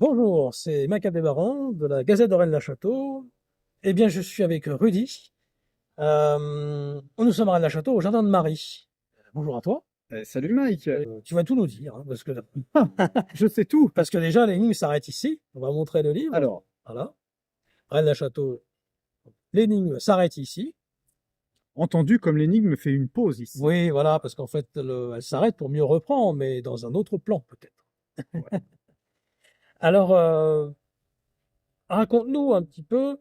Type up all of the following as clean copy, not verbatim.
Bonjour, c'est Macabé Baron de la Gazette de Rennes-la-Château. Eh bien, je suis avec Rudy. Nous sommes à Rennes-la-Château, au Jardin de Marie. Bonjour à toi. Salut Mike. Tu vas tout nous dire, hein, Je sais tout. parce que déjà, l'énigme s'arrête ici. On va montrer le livre. Alors, Voilà. Rennes-la-Château, l'énigme s'arrête ici. entendu comme l'énigme fait une pause ici. Oui, voilà, parce qu'en fait, elle s'arrête pour mieux reprendre, mais dans un autre plan, peut-être. Ouais. Alors, raconte-nous un petit peu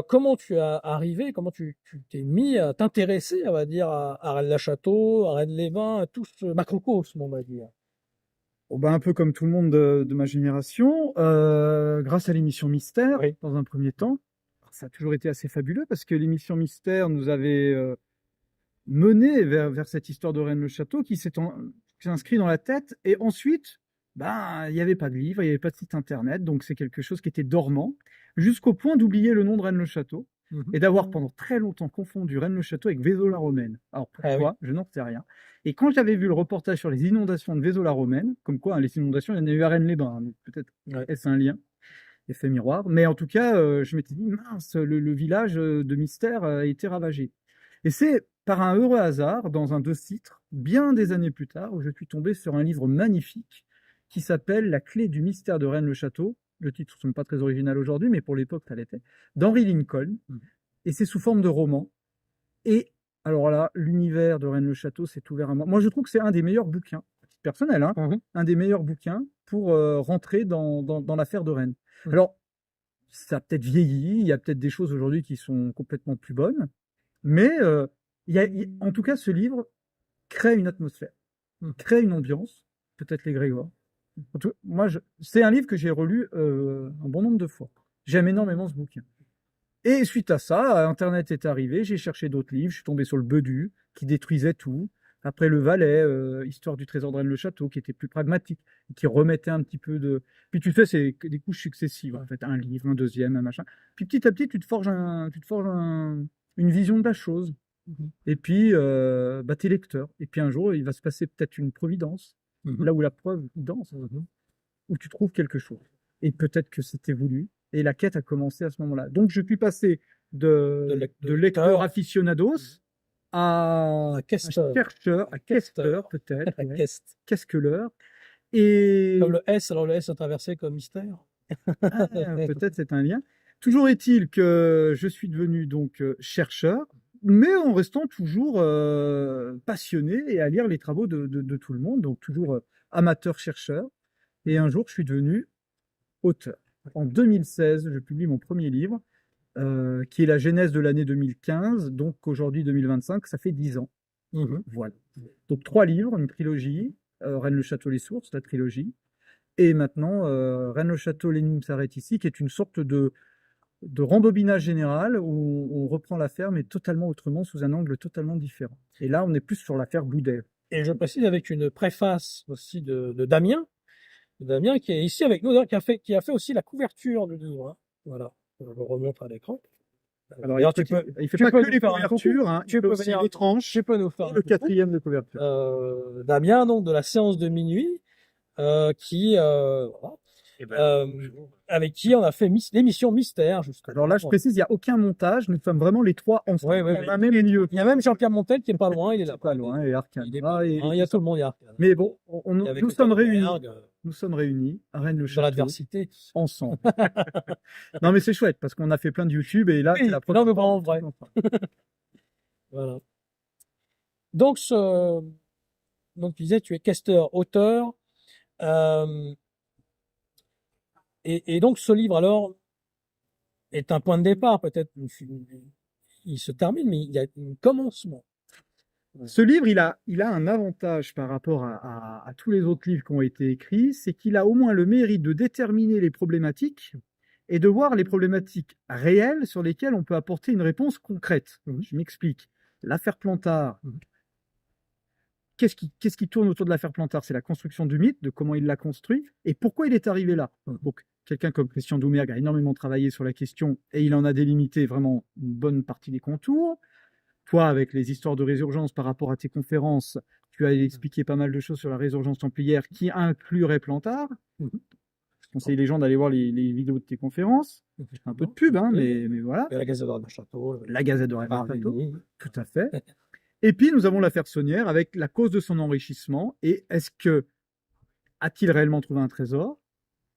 comment tu as arrivé, comment tu t'es mis à t'intéresser, on va dire, à Rennes-la-Château, à Rennes-les-Bains, à tout ce macrocosme, on va dire. Bon, ben, un peu comme tout le monde de ma génération, grâce à l'émission Mystère, Oui. dans un premier temps. Ça a toujours été assez fabuleux parce que l'émission Mystère nous avait mené vers cette histoire de Rennes-le-Château qui s'est inscrit dans la tête. Et ensuite, ben, il n'y avait pas de livre, il n'y avait pas de site internet, donc c'est quelque chose qui était dormant, jusqu'au point d'oublier le nom de Rennes-le-Château Mhm. et d'avoir pendant très longtemps confondu Rennes-le-Château avec Vaison-la-Romaine. Alors Ah oui. pourquoi? Je n'en sais rien. Et quand j'avais vu le reportage sur les inondations de Vaison-la-Romaine, comme quoi hein, les inondations, il y en a eu à Rennes-les-Bains, hein, donc peut-être Ouais. est-ce un lien, effet miroir. Mais en tout cas, je m'étais dit, mince, le village de Mystère a été ravagé. Et c'est par un heureux hasard, dans un deux-titres, bien des années plus tard, où je suis tombé sur un livre magnifique qui s'appelle La clé du mystère de Rennes-le-Château. Le titre ne sont pas très original aujourd'hui, mais pour l'époque, ça l'était. D'Henry Lincoln. Mhm. Et c'est sous forme de roman. Et alors là, l'univers de Rennes-le-Château s'est ouvert à moi. Moi, je trouve que c'est un des meilleurs bouquins, à titre personnel, hein, Mhm. un des meilleurs bouquins pour rentrer dans l'affaire de Rennes. Mhm. Alors, ça a peut-être vieilli, il y a peut-être des choses aujourd'hui qui sont complètement plus bonnes, mais en tout cas, ce livre crée une atmosphère, Mhm. crée une ambiance, peut-être les Grégoire. Moi, c'est un livre que j'ai relu un bon nombre de fois. J'aime énormément ce bouquin. Et suite à ça, Internet est arrivé, j'ai cherché d'autres livres, je suis tombé sur le Bedu, qui détruisait tout. Après le Valais, Histoire du trésor de Rennes-le-Château, qui était plus pragmatique, qui remettait un petit peu de... Puis tu fais c'est que des couches successives, en fait, un livre, un deuxième, un machin. Puis petit à petit, une vision de la chose. Mhm. Et puis, bah, t'es lecteur. Et puis un jour, il va se passer peut-être une providence, Mhm. là où la preuve danse, Mhm. où tu trouves quelque chose. Et peut-être que c'était voulu. Et la quête a commencé à ce moment-là. Donc, je suis passé De de lecteur lecteur aficionados à à un questeur. chercheur, à questeur Questeur. peut-être. À Ouais. quest. Qu'est-ce que l'heure? Comme Et le S, alors le S est traversé comme mystère. peut-être c'est un lien. Toujours est-il que je suis devenu donc chercheur, mais en restant toujours passionné et à lire les travaux de tout le monde, donc toujours amateur-chercheur. Et un jour, je suis devenu auteur. En 2016, je publie mon premier livre, qui est la genèse de l'année 2015, donc aujourd'hui 2025, ça fait 10 ans. Mhm. Voilà. Donc 3 livres, une trilogie, Rennes le Château les Sources, la trilogie, et maintenant Rennes le Château l'énigme s'arrête ici, qui est une sorte de rembobinage général où on reprend l'affaire, mais totalement autrement, sous un angle totalement différent. Et là, on est plus sur l'affaire Boudet. Et je précise avec une préface aussi de Damien. Damien qui est ici avec nous, d'ailleurs, qui a fait aussi la couverture du livre, hein. Voilà, je le remontre à l'écran. Alors, D'ailleurs, tu peux, il fait tu pas peux que nous les faire un coucou. couvertures, hein, il Tu fait peux aussi venir, les tranches tu peux nous faire et un le coucou. 4e de couverture. Damien, donc de la séance de minuit, qui, voilà, Eh ben, bonjour. avec qui on a fait l'émission Mystère, justement. Alors là, je précise, il n'y a aucun montage, nous sommes vraiment les trois ensemble. Ouais, ouais, On ouais. a même lieu. Il y a même Jean-Pierre Montel qui est pas loin, il est là. C'est pas loin, et Arcane. Il est Ah, pas et loin. Il y a tout le monde, il y a Arcane. Mais bon, Il y avait nous sommes réunis. Berg, Nous sommes réunis à dans Rennes-le-Château, l'adversité. ensemble. Non, mais c'est chouette, parce qu'on a fait plein de YouTube, et là, Oui, c'est la non, première mais fois vraiment qu'on vrai. est ensemble. Voilà. Donc, donc tu disais, tu es questeur, auteur, euh, et donc ce livre alors est un point de départ, peut-être. Il se termine, mais il y a un commencement. Ce livre, il a un avantage par rapport à tous les autres livres qui ont été écrits, c'est qu'il a au moins le mérite de déterminer les problématiques et de voir les problématiques réelles sur lesquelles on peut apporter une réponse concrète. Je m'explique. L'affaire Plantard, qu'est-ce qui tourne autour de l'affaire Plantard? C'est la construction du mythe, de comment il l'a construit et pourquoi il est arrivé là. Donc, quelqu'un comme Christian Doumergue a énormément travaillé sur la question et il en a délimité vraiment une bonne partie des contours. Toi, avec les histoires de résurgence par rapport à tes conférences, tu as expliqué pas mal de choses sur la résurgence templière qui inclurait Plantard. conseille les gens d'aller voir les vidéos de tes conférences. Un peu de pub, hein, mais voilà. La Gazette de Rennes Château. La Gazette de Rennes Château. Paris. Tout à fait. Et puis, nous avons l'affaire Saunière avec la cause de son enrichissement. Et a-t-il réellement trouvé un trésor?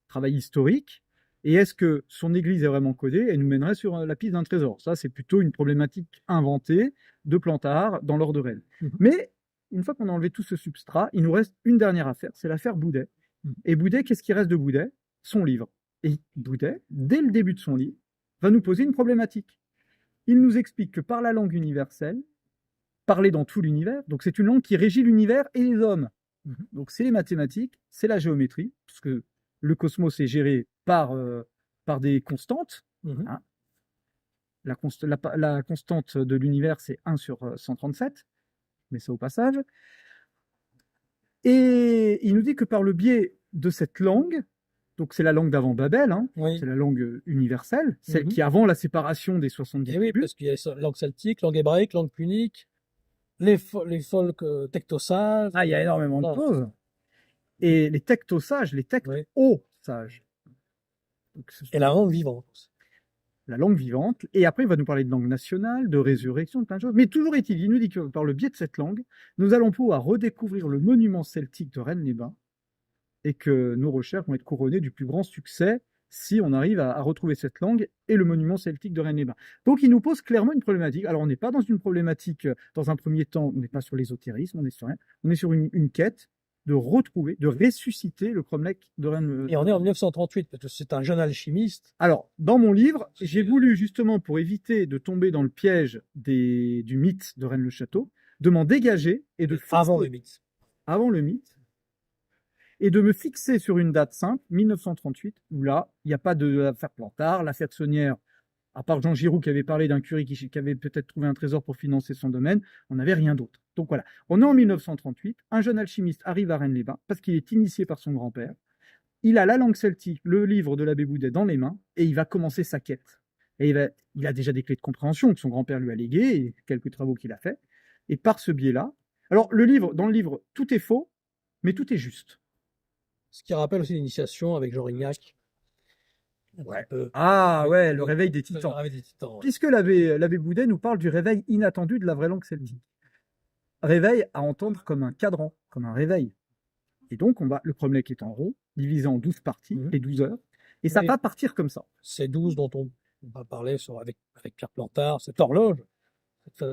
Travail historique. Et est-ce que son église est vraiment codée et nous mènerait sur la piste d'un trésor? Ça, c'est plutôt une problématique inventée de Plantard dans l'ordre de Rennes. Mais, une fois qu'on a enlevé tout ce substrat, il nous reste une dernière affaire, c'est l'affaire Boudet. Et Boudet, qu'est-ce qui reste de Boudet? Son livre. Et Boudet, dès le début de son livre, va nous poser une problématique. Il nous explique que par la langue universelle, parlée dans tout l'univers, donc c'est une langue qui régit l'univers et les hommes. Donc c'est les mathématiques, c'est la géométrie, parce que le cosmos est géré par des constantes. Hein. La constante de l'univers, c'est 1 sur 137, mais ça au passage. Et il nous dit que par le biais de cette langue, donc c'est la langue d'avant Babel, hein, c'est la langue universelle, celle qui avant la séparation des 70 tribus. Oui, parce qu'il y a la langue celtique, langue hébraïque, langue punique, les folk tectosages. Ah, il y a énormément de choses. Et les tectosages, les tecto-sages. Et la langue vivante. La langue vivante. Et après, il va nous parler de langue nationale, de résurrection, de plein de choses. Mais toujours est-il, il nous dit que par le biais de cette langue, nous allons pouvoir redécouvrir le monument celtique de Rennes-les-Bains et que nos recherches vont être couronnées du plus grand succès si on arrive à retrouver cette langue et le monument celtique de Rennes-les-Bains. Donc, il nous pose clairement une problématique. Alors, on n'est pas dans une problématique, dans un premier temps, on n'est pas sur l'ésotérisme, on est sur rien. On est sur une quête de retrouver, de ressusciter le cromlech de Rennes. Et on est en 1938, parce que c'est un jeune alchimiste. Alors, dans mon livre, j'ai voulu, justement, pour éviter de tomber dans le piège du mythe de Rennes-le-Château, de m'en dégager et de... Avant le mythe. Avant le mythe. Et de me fixer sur une date simple, 1938, où là, il n'y a pas de l'affaire Plantard, l'affaire Saunière, à part Jean Giroux qui avait parlé d'un curé qui avait peut-être trouvé un trésor pour financer son domaine, on n'avait rien d'autre. Donc voilà, on est en 1938, un jeune alchimiste arrive à Rennes-les-Bains parce qu'il est initié par son grand-père. Il a la langue celtique, le livre de l'abbé Boudet dans les mains, et il va commencer sa quête. Et il a déjà des clés de compréhension que son grand-père lui a léguées, et quelques travaux qu'il a fait. Et par ce biais-là, alors dans le livre, tout est faux, mais tout est juste. Ce qui rappelle aussi l'initiation avec Jean Rignac. Ouais. Ah ouais, le réveil des titans. Puisque l'abbé Boudet nous parle du réveil inattendu de la vraie langue celtique. Réveil à entendre comme un cadran, comme un réveil. Et donc, le cromlech est en rond, divisé en 12 parties, les 12 heures, et ça va partir comme ça. Ces 12 dont on va parler avec Pierre Plantard, cette horloge,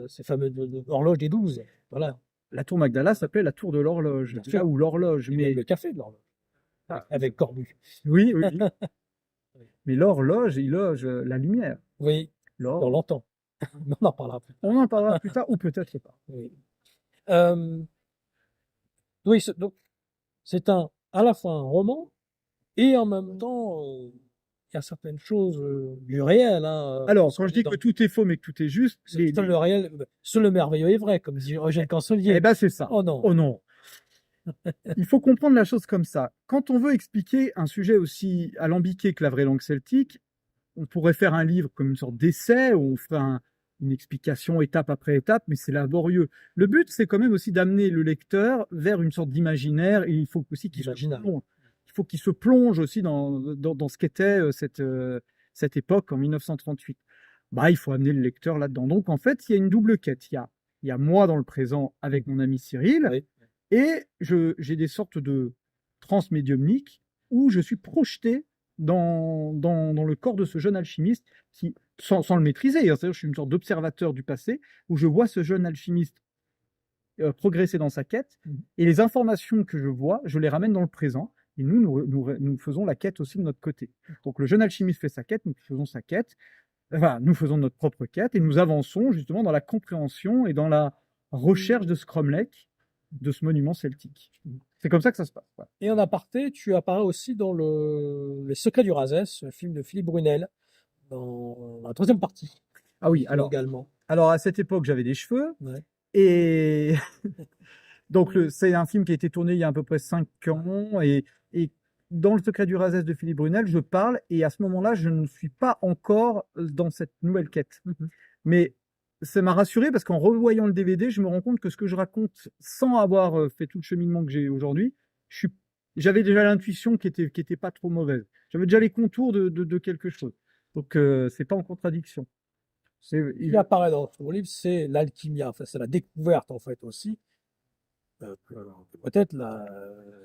ces fameuses horloges des 12. Voilà. La tour Magdala s'appelait la tour de l'horloge, là où l'horloge. Mais le café de l'horloge. Avec Corbu. Oui. Mais l'horloge, il loge la lumière. Oui, on l'entend. On en parlera plus tard. On en parlera plus tard, ou peut-être pas. Oui. Oui, donc, c'est à la fois un roman, et en même temps, il y a certaines choses du réel. Hein, alors, quand je dis que tout est faux, mais que tout est juste... Le réel, seul le merveilleux est vrai, comme dit Eugène Cancelier. Eh ben, c'est ça. Oh non. Oh non. Il faut comprendre la chose comme ça. Quand on veut expliquer un sujet aussi alambiqué que la vraie langue celtique, on pourrait faire un livre comme une sorte d'essai, où on ferait une explication étape après étape, mais c'est laborieux. Le but, c'est quand même aussi d'amener le lecteur vers une sorte d'imaginaire, et il faut aussi qu'il se plonge aussi dans ce qu'était cette époque en 1938. Il faut amener le lecteur là-dedans. Donc, en fait, il y a une double quête. Il y a moi dans le présent avec mon ami Cyril, oui. Et j'ai des sortes de transes médiumniques où je suis projeté dans le corps de ce jeune alchimiste qui, sans le maîtriser, c'est-à-dire je suis une sorte d'observateur du passé où je vois ce jeune alchimiste progresser dans sa quête et les informations que je vois, je les ramène dans le présent et nous faisons la quête aussi de notre côté. Donc le jeune alchimiste fait sa quête, nous faisons sa quête, enfin, nous faisons notre propre quête et nous avançons justement dans la compréhension et dans la recherche de ce cromlech, de ce monument celtique. C'est comme ça que ça se passe. Ouais. Et en aparté, tu apparais aussi dans Les Secrets du Razès, le film de Philippe Brunel, dans la troisième partie. Ah oui, alors à cette époque, j'avais des cheveux. Ouais. Et donc c'est un film qui a été tourné il y a à peu près 5 ans. Et dans Le Secret du Razès de Philippe Brunel, je parle. Et à ce moment-là, je ne suis pas encore dans cette nouvelle quête. Mais ça m'a rassuré parce qu'en revoyant le DVD, je me rends compte que ce que je raconte sans avoir fait tout le cheminement que j'ai aujourd'hui, je suis j'avais déjà l'intuition qui était pas trop mauvaise. J'avais déjà les contours de quelque chose. Donc, c'est pas en contradiction. Ce qui apparaît dans ton livre, c'est l'alchimia. Enfin, c'est la découverte, en fait, aussi. Que peut-être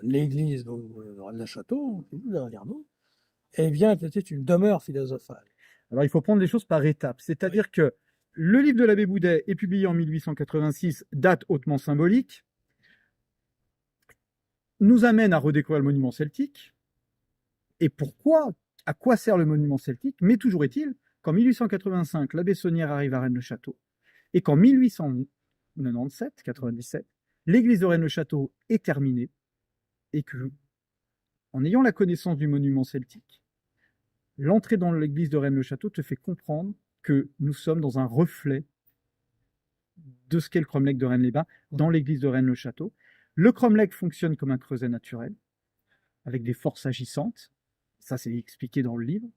l'église de Rennes-le-Château, derrière nous, eh bien, était une demeure philosophale. Alors, il faut prendre les choses par étapes. C'est-à-dire que le livre de l'abbé Boudet est publié en 1886, date hautement symbolique, nous amène à redécouvrir le monument celtique. Et pourquoi? À quoi sert le monument celtique? Mais toujours est-il qu'en 1885, l'abbé Saunière arrive à Rennes-le-Château et qu'en 1897, l'église de Rennes-le-Château est terminée et que, en ayant la connaissance du monument celtique, l'entrée dans l'église de Rennes-le-Château te fait comprendre que nous sommes dans un reflet de ce qu'est le cromlech de Rennes-les-Bains dans l'église de Rennes-le-Château. Le cromlech fonctionne comme un creuset naturel, avec des forces agissantes. Ça, c'est expliqué dans le livre.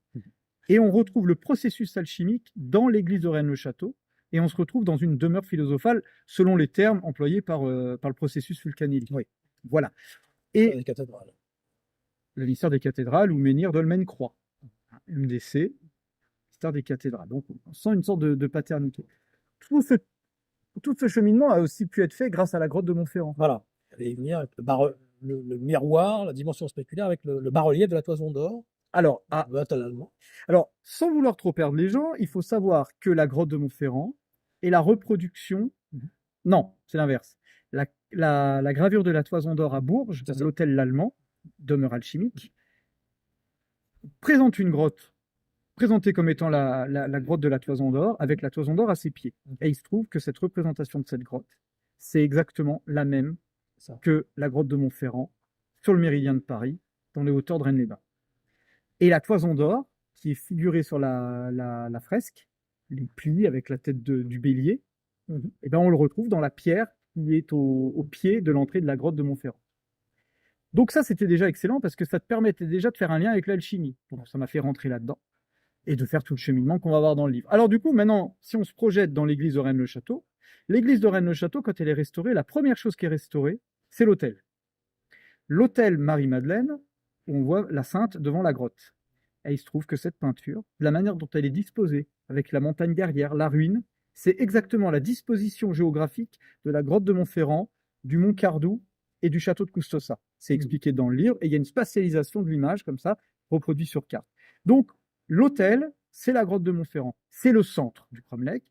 Et on retrouve le processus alchimique dans l'église de Rennes-le-Château, et on se retrouve dans une demeure philosophale, selon les termes employés par le processus vulcanique. Oui. Voilà. Et Les cathédrales. le mystère des cathédrales, ou Menhir Dolmen-Croix. MDC, mystère des cathédrales. Donc, on sent une sorte de paternité. Tout ce cheminement a aussi pu être fait grâce à la grotte de Montferrand. Voilà. Il y avait venir avec le miroir, la dimension spéculaire, avec le bas-relief de la toison d'or. Alors, sans vouloir trop perdre les gens, il faut savoir que la grotte de Montferrand est la reproduction. Non, c'est l'inverse. La gravure de la toison d'or à Bourges, l'hôtel L'Allemand, demeure alchimique, présente une grotte présentée comme étant la grotte de la toison d'or, avec la toison d'or à ses pieds. Et il se trouve que cette représentation de cette grotte, c'est exactement la même que la grotte de Montferrand, sur le méridien de Paris, dans les hauteurs de Rennes-les-Bains. Et la toison d'or, qui est figurée sur la fresque, les plis avec la tête du bélier, et ben on le retrouve dans la pierre qui est au pied de l'entrée de la grotte de Montferrand. Donc ça, c'était déjà excellent parce que ça te permettait déjà de faire un lien avec l'alchimie. Donc ça m'a fait rentrer là-dedans et de faire tout le cheminement qu'on va voir dans le livre. Alors du coup, maintenant, si on se projette dans l'église de Rennes-le-Château, l'église de Rennes-le-Château, quand elle est restaurée, la première chose qui est restaurée, c'est l'autel. L'autel Marie-Madeleine, où on voit la Sainte devant la grotte. Et il se trouve que cette peinture, de la manière dont elle est disposée, avec la montagne derrière, la ruine, c'est exactement la disposition géographique de la grotte de Montferrand, du mont Cardou et du château de Custossa. C'est expliqué dans le livre, et il y a une spatialisation de l'image, comme ça, reproduit sur carte. Donc, l'autel, c'est la grotte de Montferrand. C'est le centre du cromlech,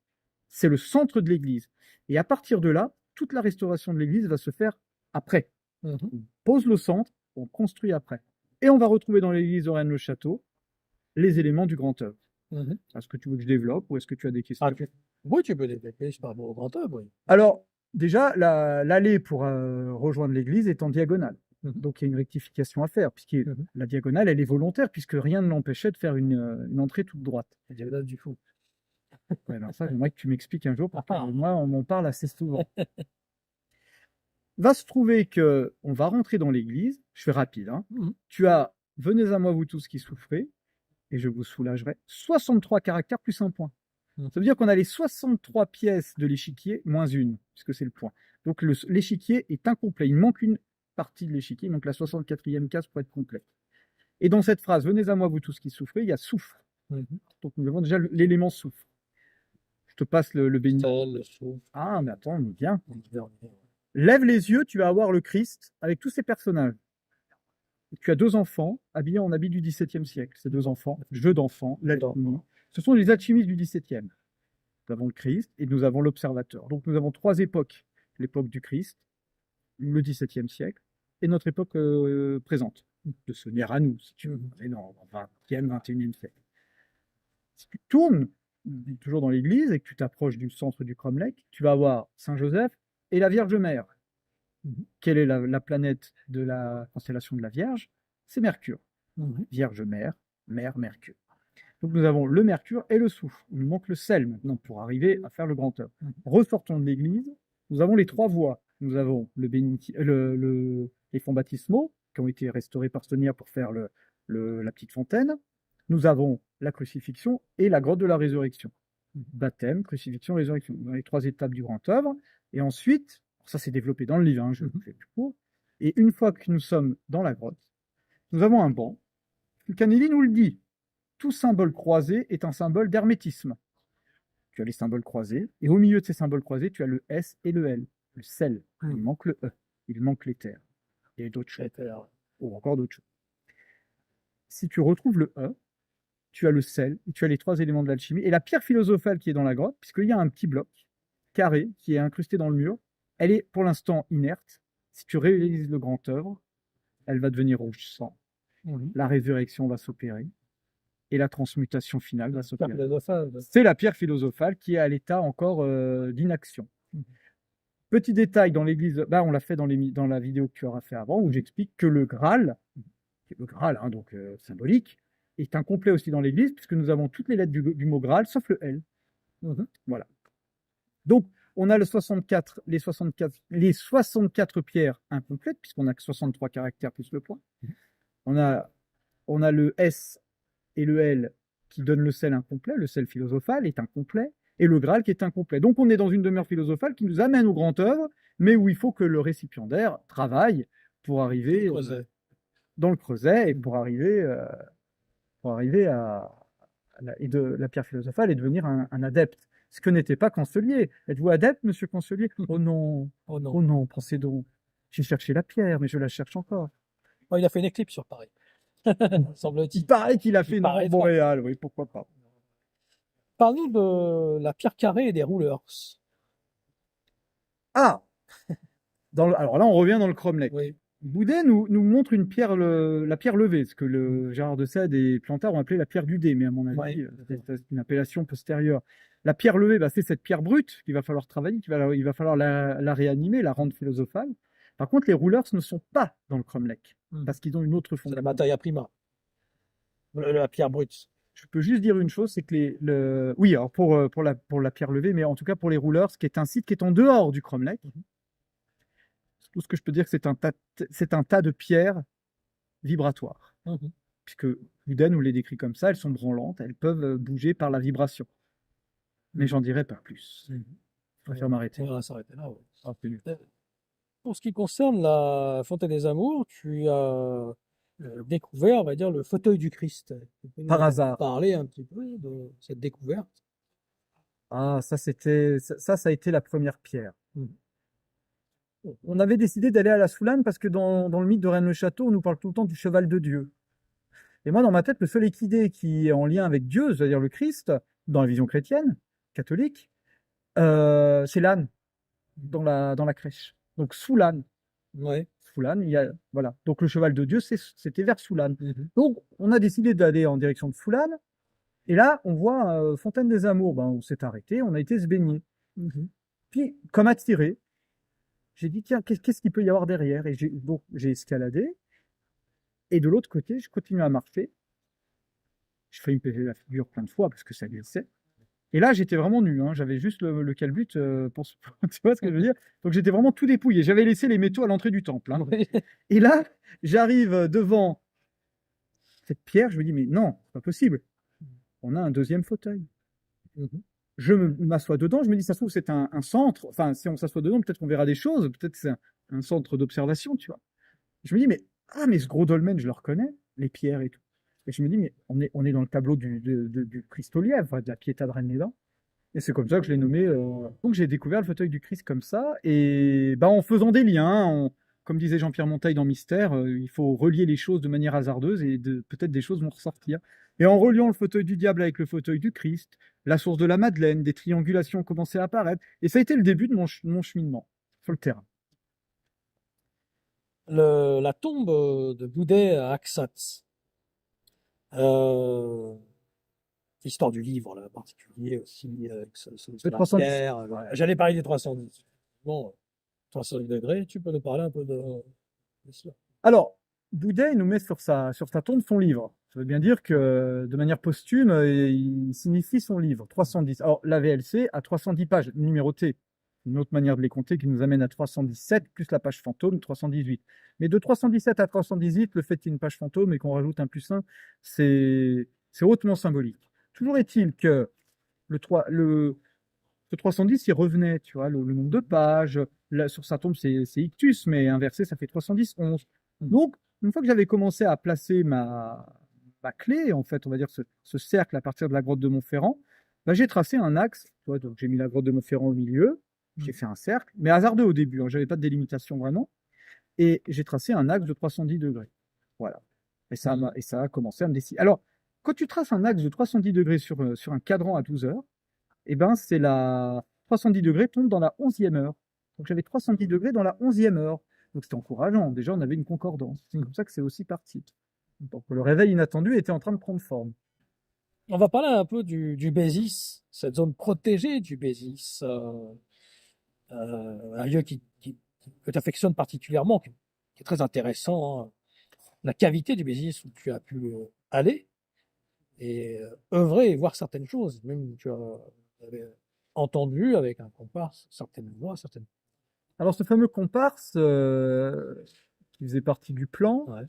c'est le centre de l'église. Et à partir de là, toute la restauration de l'église va se faire après. On pose le centre, on construit après. Et on va retrouver dans l'église de Rennes-le-Château les éléments du grand œuvre. Est-ce que tu veux que je développe ou est-ce que tu as des questions? Oui, tu peux développer par rapport au grand œuvre. Oui. Alors, déjà, l'allée pour rejoindre l'église est en diagonale. Donc, il y a une rectification à faire, puisque la diagonale, elle est volontaire, puisque rien ne l'empêchait de faire une entrée toute droite. La diagonale du fou. Ouais, alors ça, j'aimerais que tu m'expliques un jour, parce que moi, on m'en parle assez souvent. Va se trouver que on va rentrer dans l'église, je fais rapide, hein. Tu as « Venez à moi, vous tous qui souffrez, et je vous soulagerai », 63 caractères plus un point. Ça veut dire qu'on a les 63 pièces de l'échiquier moins une, puisque c'est le point. Donc l'échiquier est incomplet, il manque une partie de l'échiquier, donc la 64e case pour être complet. Et dans cette phrase « Venez à moi, vous tous qui souffrez », il y a « souffre ». Donc nous avons déjà l'élément « souffre ». Je te passe le béni. Ah, mais attends, mais viens. Lève les yeux, tu vas avoir le Christ avec tous ses personnages. Tu as deux enfants habillés en habits du XVIIe siècle. Ces deux enfants, jeux d'enfants, l'alchimie. Ce sont les alchimistes du XVIIe. Nous avons le Christ et nous avons l'observateur. Donc nous avons trois époques. L'époque du Christ, le XVIIe siècle et notre époque présente. De Saunière à nous, si tu veux. Mais non, 20e, 21e siècle. Si tu tournes, toujours dans l'église, et que tu t'approches du centre du cromlech, tu vas avoir Saint-Joseph et la Vierge Mère. Quelle est la planète de la constellation de la Vierge? C'est Mercure. Vierge Mère, Mère Mercure. Donc nous avons le Mercure et le soufre. Il nous manque le sel maintenant pour arriver à faire le grand œuvre. Ressortons de l'église. Nous avons les trois voies. Nous avons les fonts baptismaux qui ont été restaurés par Saunière pour faire la petite fontaine. Nous avons la crucifixion et la grotte de la résurrection. Baptême, crucifixion, résurrection. Dans les trois étapes du grand œuvre. Et ensuite, ça c'est développé dans le livre, hein, je fais plus court. Et une fois que nous sommes dans la grotte, nous avons un banc. Fulcanelli nous le dit. Tout symbole croisé est un symbole d'hermétisme. Tu as les symboles croisés, et au milieu de ces symboles croisés, tu as le S et le L, le sel. Il manque le E, il manque l'éther. Et d'autres choses. Ou encore d'autres choses. Si tu retrouves le E, tu as le sel, et tu as les 3 éléments de l'alchimie. Et la pierre philosophale qui est dans la grotte, puisqu'il y a un petit bloc carré qui est incrusté dans le mur, elle est pour l'instant inerte. Si tu réalises le grand œuvre, elle va devenir rouge sang. La résurrection va s'opérer. Et la transmutation finale va s'opérer. C'est la pierre philosophale qui est à l'état encore d'inaction. Petit détail dans l'église, bah, on l'a fait dans la vidéo que tu auras fait avant, où j'explique que le Graal, hein, donc symbolique, est incomplet aussi dans l'église, puisque nous avons toutes les lettres du mot Graal, sauf le L. Voilà. Donc, on a les 64 pierres incomplètes, puisqu'on n'a que 63 caractères plus le point. On a le S et le L qui donnent le sel incomplet, le sel philosophal est incomplet, et le Graal qui est incomplet. Donc on est dans une demeure philosophale qui nous amène au grand œuvre, mais où il faut que le récipiendaire travaille pour arriver dans le creuset et pour arriver à la pierre philosophale et devenir un adepte. Ce que n'était pas Cancelier. Êtes-vous adepte, monsieur Cancelier? Oh non, oh non, pensez donc. J'ai cherché la pierre, mais je la cherche encore. Oh, il a fait une éclipse sur Paris. Semble-t-il. Il paraît qu'il a fait une en Montréal, oui, pourquoi pas. Parlons de la pierre carrée et des rouleurs. Ah alors là, on revient dans le cromlech. Oui. Boudet nous montre la pierre levée, ce que le Gérard de Sade et Plantard ont appelé la pierre du dé, mais à mon avis, c'est une appellation postérieure. La pierre levée, bah, c'est cette pierre brute qu'il va falloir travailler, il va falloir la réanimer, la rendre philosophale. Par contre, les rouleurs ne sont pas dans le cromlech, parce qu'ils ont une autre fonction. C'est la materia prima, la pierre brute. Je peux juste dire une chose, c'est que oui, alors pour la pierre levée, mais en tout cas pour les rouleurs, ce qui est un site qui est en dehors du cromlech. Tout ce que je peux dire, c'est un tas de pierres vibratoires. Puisque Boudet nous les décrit comme ça, elles sont branlantes, elles peuvent bouger par la vibration. Mais j'en dirai pas plus. Je préfère m'arrêter. On va s'arrêter là. Pour ce qui concerne la Fontaine des Amours, tu as découvert, on va dire, le fauteuil du Christ. Par hasard. Parler un petit peu de cette découverte. Ah, ça a été la première pierre. On avait décidé d'aller à la Soulane parce que dans le mythe de Rennes-le-Château, on nous parle tout le temps du cheval de Dieu. Et moi, dans ma tête, le seul équidé qui est en lien avec Dieu, c'est-à-dire le Christ, dans la vision chrétienne, catholique, c'est l'âne dans la crèche. Donc Soulane. Ouais. Soulane, voilà. Donc le cheval de Dieu, c'était vers Soulane. Donc on a décidé d'aller en direction de Soulane. Et là, on voit Fontaine des Amours. Ben, on s'est arrêté, on a été se baigner. Puis, comme attiré, j'ai dit, tiens, qu'est-ce qu'il peut y avoir derrière? Et j'ai escaladé. Et de l'autre côté, je continue à marcher. Je failli me péter la figure plein de fois parce que ça glissait. Et là, j'étais vraiment nu. Hein. J'avais juste le calbut pour tu vois ce que je veux dire? Donc, j'étais vraiment tout dépouillé. J'avais laissé les métaux à l'entrée du temple. Hein. Et là, j'arrive devant cette pierre. Je me dis, mais non, c'est pas possible. On a un deuxième fauteuil. Je m'assois dedans, je me dis, ça se trouve, c'est un centre. Enfin, si on s'assoit dedans, peut-être qu'on verra des choses. Peut-être c'est un centre d'observation, tu vois. Je me dis, mais ce gros dolmen, je le reconnais, les pierres et tout. Et je me dis, mais on est dans le tableau du Christ au lièvre, de la Pietà de Rennes-les-Dents. Et c'est comme ça que je l'ai nommé. Donc j'ai découvert le fauteuil du Christ comme ça. Et bah, en faisant des liens, comme disait Jean-Pierre Monteil dans Mystère, il faut relier les choses de manière hasardeuse et peut-être des choses vont ressortir. Et en reliant le fauteuil du diable avec le fauteuil du Christ, la source de la Madeleine, des triangulations ont commencé à apparaître. Et ça a été le début de mon cheminement sur le terrain. La tombe de Boudet à Axat. L'histoire du livre, là, en particulier aussi. Le 310. J'allais parler des 310. Bon, 310 degrés, tu peux nous parler un peu de cela? Alors, Boudet nous met sur sa tombe son livre. Ça veut bien dire que, de manière posthume, il signifie son livre, 310. Alors, la VLC a 310 pages numérotées. Une autre manière de les compter qui nous amène à 317, plus la page fantôme, 318. Mais de 317 à 318, le fait qu'il y ait une page fantôme et qu'on rajoute un +1, c'est hautement symbolique. Toujours est-il que le 310, il revenait, tu vois, le nombre de pages, là, sur sa tombe, c'est ictus, mais inversé, ça fait 310, 11. Donc, une fois que j'avais commencé à placer ma clé, en fait, on va dire ce cercle à partir de la grotte de Montferrand, bah, j'ai tracé un axe. Tu vois, donc j'ai mis la grotte de Montferrand au milieu, j'ai fait un cercle, mais hasardeux au début, hein, j'avais pas de délimitation vraiment, et j'ai tracé un axe de 310 degrés. Voilà. Et ça a commencé à me décider. Alors, quand tu traces un axe de 310 degrés sur un cadran à 12 heures, eh ben, c'est la 310 degrés tombe dans la 11e heure. Donc j'avais 310 degrés dans la 11e heure. Donc c'était encourageant. Déjà, on avait une concordance. C'est comme ça que c'est aussi parti. Donc le réveil inattendu était en train de prendre forme. On va parler un peu du Bézis, cette zone protégée du Bézis, un lieu que tu affectionnes particulièrement, qui est très intéressant, hein. La cavité du Bézis où tu as pu aller et œuvrer et voir certaines choses. Même tu avais entendu avec un comparse certaines voix, certaines. Alors ce fameux comparse qui faisait partie du plan, Ouais.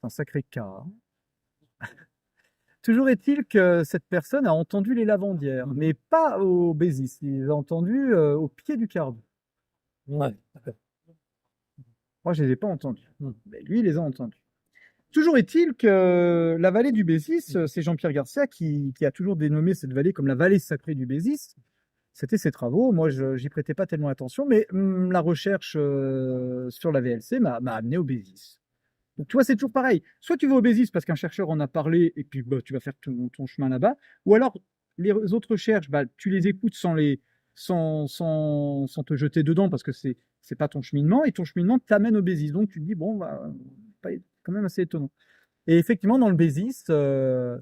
c'est un sacré cas, hein. Toujours est-il que cette personne a entendu les lavandières, mais pas au Bézis. Il les a entendues au pied du Cardo. Ouais, d'accord. Moi, je les ai pas entendues. Mais lui, il les a entendues. Toujours est-il que la vallée du Bézis, c'est Jean-Pierre Garcia qui a toujours dénommé cette vallée comme la vallée sacrée du Bézis. C'était ses travaux. Moi, j'y prêtais pas tellement attention, mais la recherche sur la VLC m'a amené au Bézis. Donc, tu vois, c'est toujours pareil. Soit tu vas au Bézis parce qu'un chercheur en a parlé et puis bah, tu vas faire ton chemin là-bas, ou alors les autres recherches, bah, tu les écoutes sans te jeter dedans parce que c'est pas ton cheminement et ton cheminement t'amène au Bézis. Donc tu te dis bon, bah, quand même assez étonnant. Et effectivement, dans le Bézis, eh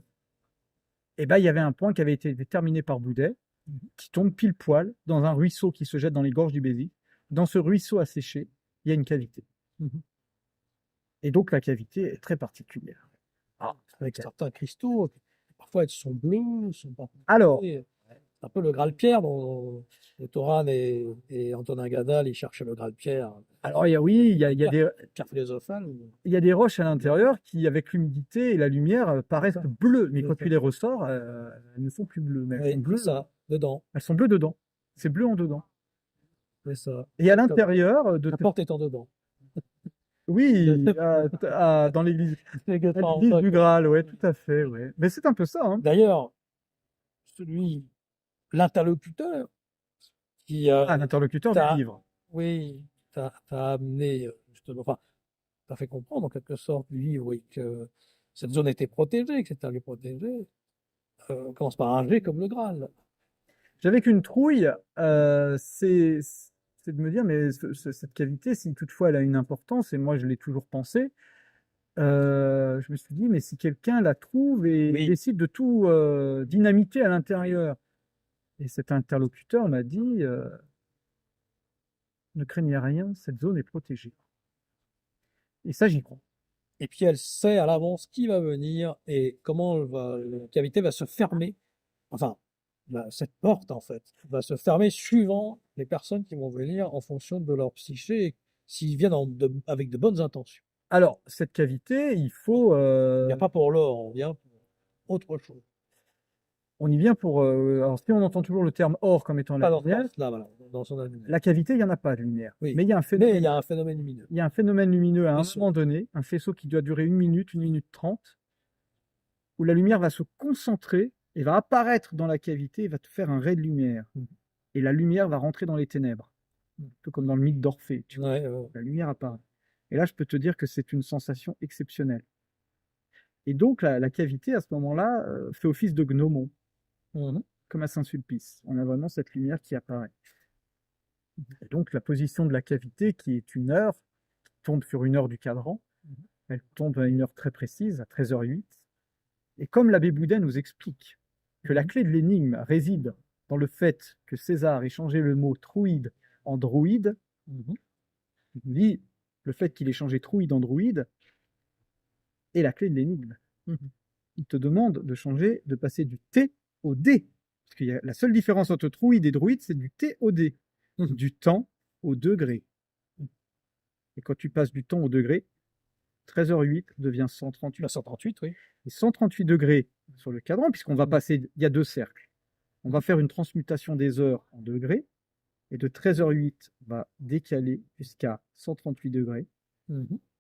ben, il y avait un point qui avait été déterminé par Boudet, qui tombe pile poil dans un ruisseau qui se jette dans les gorges du Bézis. Dans ce ruisseau asséché, il y a une cavité. Et donc la cavité est très particulière. Avec certains cristaux, parfois ils sont bleus, ils sont pas. Alors, C'est un peu le Graal-Pierre dont Toran et Antonin Gadal, ils cherchaient le Graal-Pierre. alors oui, il y a des, Pierre philosophale. il y a des roches à l'intérieur qui, avec l'humidité et la lumière, paraissent bleues. Mais quand tu les ressors, elles ne sont plus bleues. Mais elles sont Oui, bleues. ça, dedans. Elles sont bleues dedans. C'est bleu en dedans. C'est ça. Et à l'intérieur de La porte étant dedans. oui, dans l'église du Graal, ouais, tout à fait, ouais. Mais c'est un peu ça, hein. D'ailleurs, l'interlocuteur qui L'interlocuteur du livre. oui, t'a amené, justement, enfin, t'a fait comprendre en quelque sorte du livre, oui, que cette zone était protégée, que c'était un lieu protégé. Commence par un G comme le Graal. J'avais qu'une trouille, c'est de me dire, mais cette cavité, si toutefois elle a une importance, et moi je l'ai toujours pensé, je me suis dit, mais si quelqu'un la trouve et décide de tout dynamiter à l'intérieur, et cet interlocuteur m'a dit, ne craignez rien, cette zone est protégée. Et ça, j'y crois. Et puis elle sait à l'avance qui va venir et comment la cavité va se fermer. Enfin, cette porte, en fait, va se fermer suivant les personnes qui vont venir en fonction de leur psyché, et s'ils viennent avec de bonnes intentions. Alors, cette cavité, il faut... Il n'y a pas pour l'or, on vient pour autre chose. On y vient pour... alors, si on entend toujours le terme or comme étant la lumière, là, voilà, dans son avenir. la cavité, il n'y en a pas de lumière. Oui. Mais il y a un phénomène lumineux. Il y a un phénomène lumineux à un moment donné, un faisceau qui doit durer 1 minute 30, où la lumière va se concentrer et va apparaître dans la cavité et va te faire un ray de lumière. Et la lumière va rentrer dans les ténèbres. Un peu comme dans le mythe d'Orphée. Tu vois. La lumière apparaît. Et là, je peux te dire que c'est une sensation exceptionnelle. Et donc, la cavité, à ce moment-là, fait office de gnomon, comme à Saint-Sulpice. On a vraiment cette lumière qui apparaît. Et donc, la position de la cavité, qui est une heure, qui tombe sur une heure du cadran, elle tombe à une heure très précise, à 13h08. Et comme l'abbé Boudet nous explique que la clé de l'énigme réside dans le fait que César ait changé le mot trouide en droïde, il dit le fait qu'il ait changé trouide en droïde est la clé de l'énigme. Il te demande de changer, de passer du T au D. Parce qu'il y a la seule différence entre trouide et droïde, c'est du T au D. Du temps au degré. Et quand tu passes du temps au degré, 13h08 devient 138. 138, oui. Et 138 degrés sur le cadran, puisqu'on va passer, il y a deux cercles. On va faire une transmutation des heures en degrés, et de 13h08, on va décaler jusqu'à 138 degrés.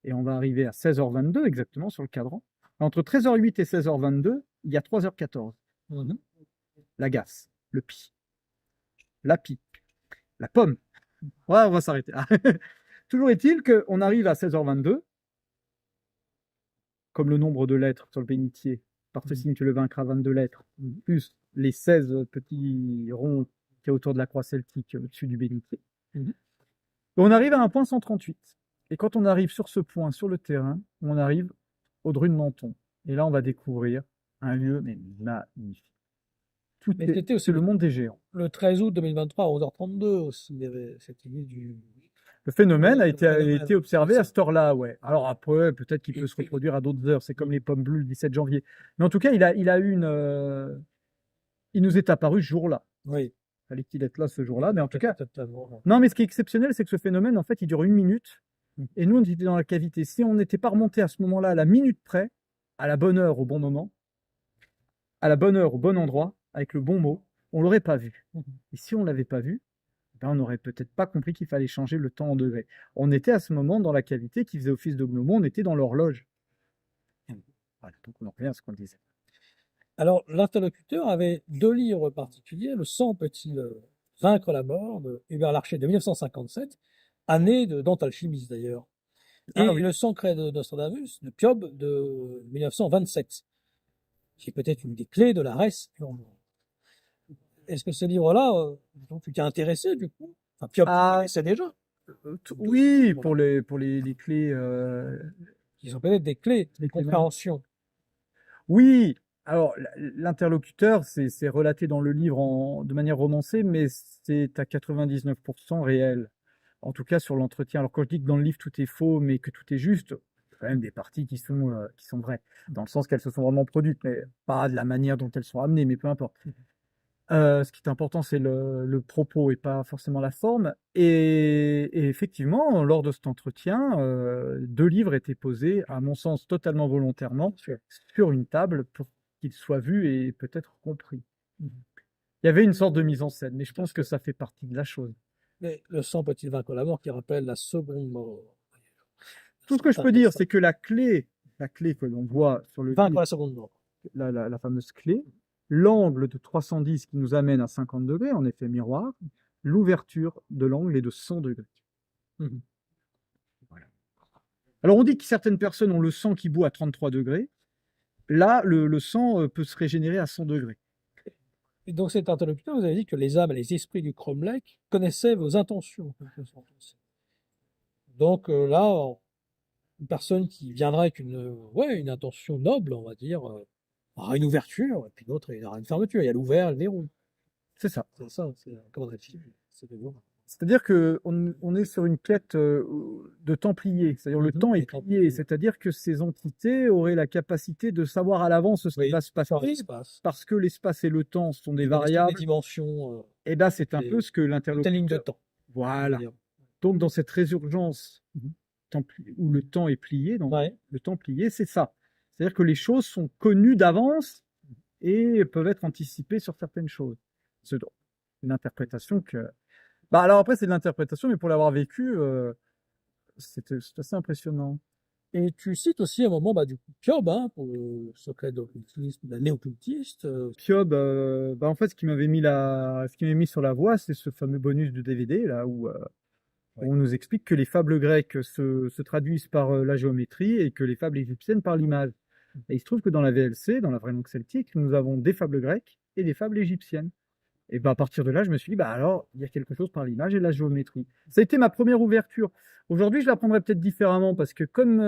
Et on va arriver à 16h22 exactement sur le cadran. Entre 13h08 et 16h22, il y a 3h14. La gasse, le pi, la pipe, la pomme. Ouais, on va s'arrêter. Toujours est-il qu'on arrive à 16h22, comme le nombre de lettres sur le bénitier. Par ce signe, tu le vaincras 22 lettres, plus les 16 petits ronds qui est autour de la croix celtique au-dessus du bénitier. On arrive à un point 138. Et quand on arrive sur ce point, sur le terrain, on arrive au Dru de Menton. Et là, on va découvrir un lieu mais magnifique. C'est le monde des géants. Le 13 août 2023 à 11h32 aussi, il y avait cette idée du... Le phénomène a été observé à cette heure-là, ouais. Alors après, peut-être qu'il peut se reproduire à d'autres heures. C'est comme les pommes bleues le 17 janvier. Mais en tout cas, il a eu une... il nous est apparu ce jour-là. Oui. Fallait qu'il être là ce jour-là, mais en tout cas... Non, mais ce qui est exceptionnel, c'est que ce phénomène, en fait, il dure 1 minute. Et nous, on était dans la cavité. Si on n'était pas remonté à ce moment-là, à la minute près, à la bonne heure, au bon moment, à la bonne heure, au bon endroit, avec le bon mot, on l'aurait pas vu. Et si on l'avait pas vu, ben on n'aurait peut-être pas compris qu'il fallait changer le temps en degrés. On était à ce moment dans la cavité qui faisait office de gnomon, on était dans l'horloge. Voilà, donc on en revient à ce qu'on disait. Alors, l'interlocuteur avait 2 livres particuliers. Le sang peut-il vaincre la mort de Hubert Larcher de 1957, année de Dante Alchimiste d'ailleurs. Et Le secret de Nostradamus de Piob de 1927, qui est peut-être une des clés de la res. Est-ce que ce livre-là, tu t'es intéressé du coup? Enfin, Piob connaissait déjà. Oui, pour les clés. Qui sont peut-être des clés de compréhension. Oui, alors l'interlocuteur, c'est relaté dans le livre de manière romancée, mais c'est à 99% réel. En tout cas sur l'entretien. Alors quand je dis que dans le livre tout est faux, mais que tout est juste, il y a quand même des parties qui sont vraies, dans le sens qu'elles se sont vraiment produites, mais pas de la manière dont elles sont amenées, mais peu importe. Ce qui est important, c'est le propos et pas forcément la forme. Et effectivement, lors de cet entretien, 2 livres étaient posés, à mon sens, totalement volontairement, sur une table pour qu'ils soient vus et peut-être compris. Il y avait une sorte de mise en scène, mais je pense que ça fait partie de la chose. Mais le sang peut-il vaincre la mort qui rappelle la seconde mort? Tout ce que je peux dire, c'est que la clé que l'on voit sur le vaincre livre, la seconde mort. La fameuse clé, l'angle de 310 qui nous amène à 50 degrés, en effet miroir, l'ouverture de l'angle est de 100 degrés. Voilà. Alors on dit que certaines personnes ont le sang qui bout à 33 degrés. Là, le sang peut se régénérer à 100 degrés. Et donc cet interlocuteur, vous avez dit que les âmes et les esprits du cromlech connaissaient vos intentions. Donc là, une personne qui viendrait avec une intention noble, on va dire, aura une ouverture, et puis l'autre, il aura une fermeture. Il y a l'ouvert et le verrou. C'est ça. C'est ça, comment c'est C'est-à-dire qu'on est sur une quête de temps plié, c'est-à-dire le temps est plié, c'est-à-dire que ces entités auraient la capacité de savoir à l'avance ce qui va se passer, parce que l'espace et le temps sont des variables. Des dimensions. Et là, c'est un peu ce que l'interlocuteur... ligne de temps. Voilà. Donc, dans cette résurgence où le temps est plié, le temps plié, c'est ça. C'est-à-dire que les choses sont connues d'avance et peuvent être anticipées sur certaines choses. C'est une interprétation que... alors après, c'est de l'interprétation, mais pour l'avoir vécu, c'est assez impressionnant. Et tu cites aussi à un moment, du coup, Piob, pour le secret d'occultisme, la néo-occultiste. Piob, en fait, ce qui m'avait mis sur la voie, c'est ce fameux bonus de DVD, là, où on nous explique que les fables grecques se traduisent par la géométrie et que les fables égyptiennes par l'image. Et il se trouve que dans la VLC, dans la vraie langue celtique, nous avons des fables grecques et des fables égyptiennes. Et à partir de là, je me suis dit, alors, il y a quelque chose par l'image et la géométrie. Ça a été ma première ouverture. Aujourd'hui, je l'apprendrai peut-être différemment parce que comme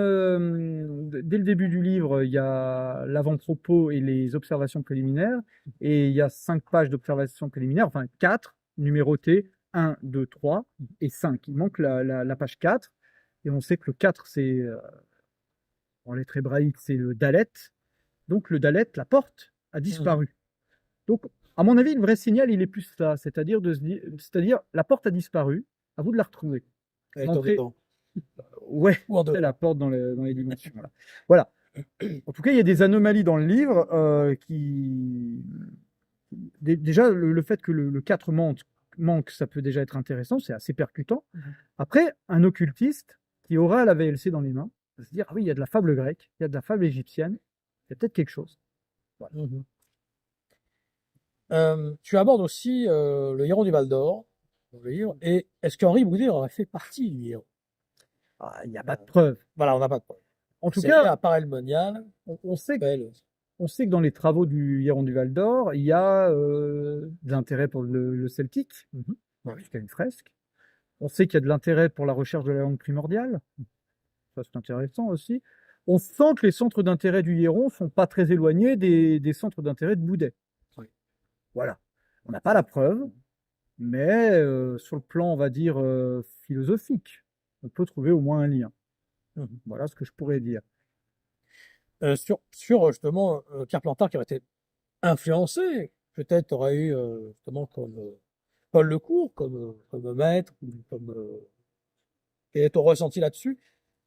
dès le début du livre, il y a l'avant-propos et les observations préliminaires, et il y a 5 pages d'observations préliminaires, enfin 4, numérotées, 1, 2, 3 et 5. Il manque la page 4, et on sait que le 4, c'est, en lettres hébraïques, c'est le Dalet. Donc le Dalet, la porte, a disparu. Donc, à mon avis, le vrai signal, il est plus ça, c'est-à-dire la porte a disparu, à vous de la retrouver. Ouais, c'est la porte dans les dimensions. Voilà. En tout cas, il y a des anomalies dans le livre qui... Déjà, le fait que le 4 monte théoriquement que ça peut déjà être intéressant, c'est assez percutant. Après, un occultiste qui aura la VLC dans les mains, va se dire, ah oui, il y a de la fable grecque, il y a de la fable égyptienne, il y a peut-être quelque chose. Voilà. Tu abordes aussi le héron du Val d'Or dans le livre. Et est-ce qu'Henri Boudet aurait fait partie du héron? Ah, il n'y a pas de preuve. Voilà, on n'a pas de preuve. En tout C'est cas, à Paray le Monial. on sait que dans les travaux du Héron du Val d'Or, il y a de l'intérêt pour le celtique, puisqu'il y a une fresque. On sait qu'il y a de l'intérêt pour la recherche de la langue primordiale. Ça, c'est intéressant aussi. On sent que les centres d'intérêt du Héron sont pas très éloignés des centres d'intérêt de Boudet. Oui. Voilà. On n'a pas la preuve, mais sur le plan, on va dire, philosophique, on peut trouver au moins un lien. Voilà ce que je pourrais dire. Sur justement Pierre Plantard qui aurait été influencé, peut-être aurait eu justement comme Paul Lecourt, comme maître, quel est ton ressenti là-dessus?